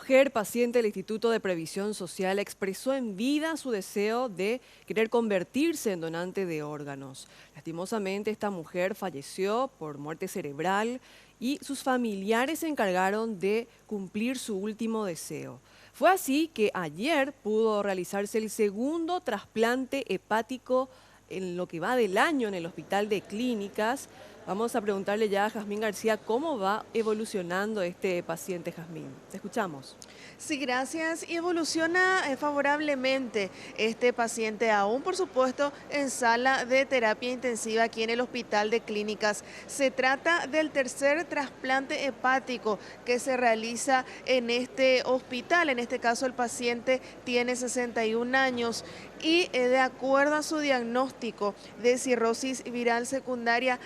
mujer paciente del Instituto de Previsión Social expresó en vida su deseo de querer convertirse en donante de órganos. Lastimosamente, esta mujer falleció por muerte cerebral y sus familiares se encargaron de cumplir su último deseo. Fue así que ayer pudo realizarse el segundo trasplante hepático en lo que va del año en el Hospital de Clínicas. Vamos a preguntarle ya a Jazmín García cómo va evolucionando este paciente, Jazmín. Te escuchamos. Sí, gracias. Y evoluciona favorablemente este paciente aún, por supuesto, en sala de terapia intensiva aquí en el Hospital de Clínicas. Se trata del tercer trasplante hepático que se realiza en este hospital. En este caso, el paciente tiene 61 años y de acuerdo a su diagnóstico de cirrosis viral secundaria,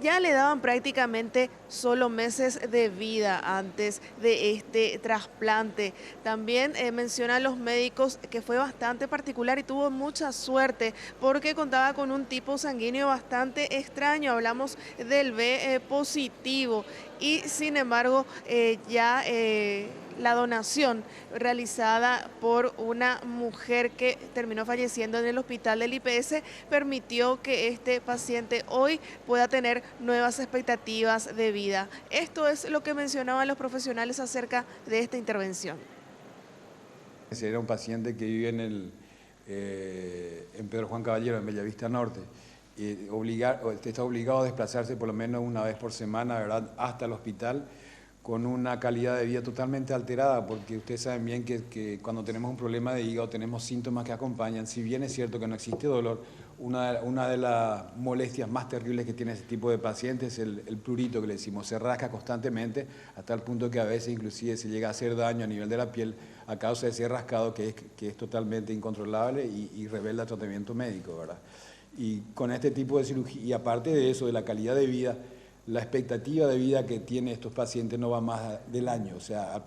ya le daban prácticamente solo meses de vida antes de este trasplante. También mencionan los médicos que fue bastante particular y tuvo mucha suerte porque contaba con un tipo sanguíneo bastante extraño. Hablamos del B positivo y sin embargo la donación realizada por una mujer que terminó falleciendo en el hospital del IPS permitió que este paciente hoy pueda tener nuevas expectativas de vida. Esto es lo que mencionaban los profesionales acerca de esta intervención. Era un paciente que vive en Pedro Juan Caballero, en Bellavista Norte. Está obligado a desplazarse por lo menos una vez por semana, ¿verdad?, hasta el hospital, con una calidad de vida totalmente alterada, porque ustedes saben bien que cuando tenemos un problema de hígado tenemos síntomas que acompañan. Si bien es cierto que no existe dolor, una de las molestias más terribles que tiene ese tipo de pacientes es el prurito que le decimos. Se rasca constantemente hasta el punto que a veces inclusive se llega a hacer daño a nivel de la piel a causa de ese rascado que es totalmente incontrolable y revela tratamiento médico, ¿verdad? Y con este tipo de cirugía, y aparte de eso, de la calidad de vida, la expectativa de vida que tienen estos pacientes no va más del año. O sea,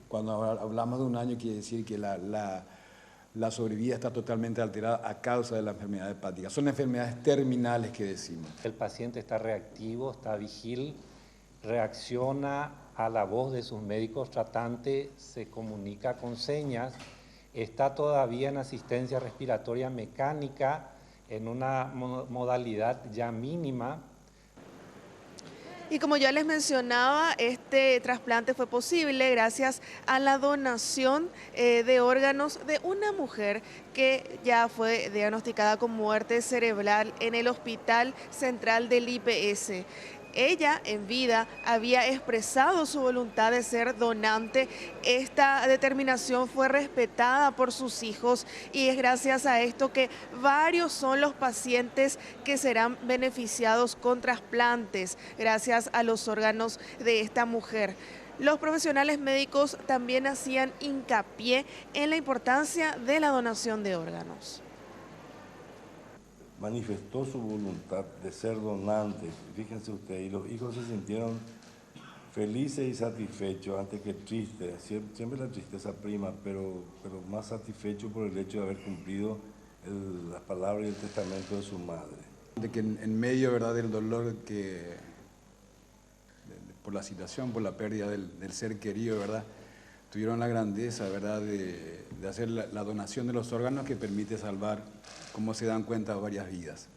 cuando hablamos de un año quiere decir que la sobrevida está totalmente alterada a causa de la enfermedad hepática. Son enfermedades terminales que decimos. El paciente está reactivo, está vigil, reacciona a la voz de sus médicos tratantes, se comunica con señas, está todavía en asistencia respiratoria mecánica en una modalidad ya mínima. Y como ya les mencionaba, este trasplante fue posible gracias a la donación de órganos de una mujer que ya fue diagnosticada con muerte cerebral en el Hospital Central del IPS. Ella en vida había expresado su voluntad de ser donante. Esta determinación fue respetada por sus hijos y es gracias a esto que varios son los pacientes que serán beneficiados con trasplantes gracias a los órganos de esta mujer. Los profesionales médicos también hacían hincapié en la importancia de la donación de órganos. Manifestó su voluntad de ser donante, fíjense ustedes, y los hijos se sintieron felices y satisfechos, antes que tristes, siempre la tristeza prima, pero más satisfechos por el hecho de haber cumplido las palabras y el testamento de su madre. De que en medio, ¿verdad?, del dolor por la situación, por la pérdida del ser querido, ¿verdad?, tuvieron la grandeza, ¿verdad?, de hacer la donación de los órganos que permite salvar, como se dan cuenta, varias vidas.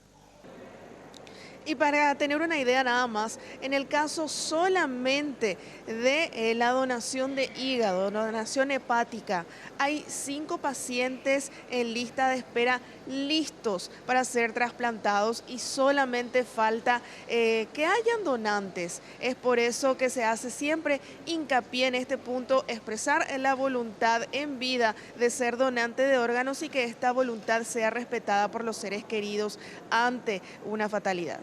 Y para tener una idea nada más, en el caso solamente de la donación de hígado, donación hepática, hay 5 pacientes en lista de espera listos para ser trasplantados y solamente falta que hayan donantes. Es por eso que se hace siempre hincapié en este punto, expresar la voluntad en vida de ser donante de órganos y que esta voluntad sea respetada por los seres queridos ante una fatalidad.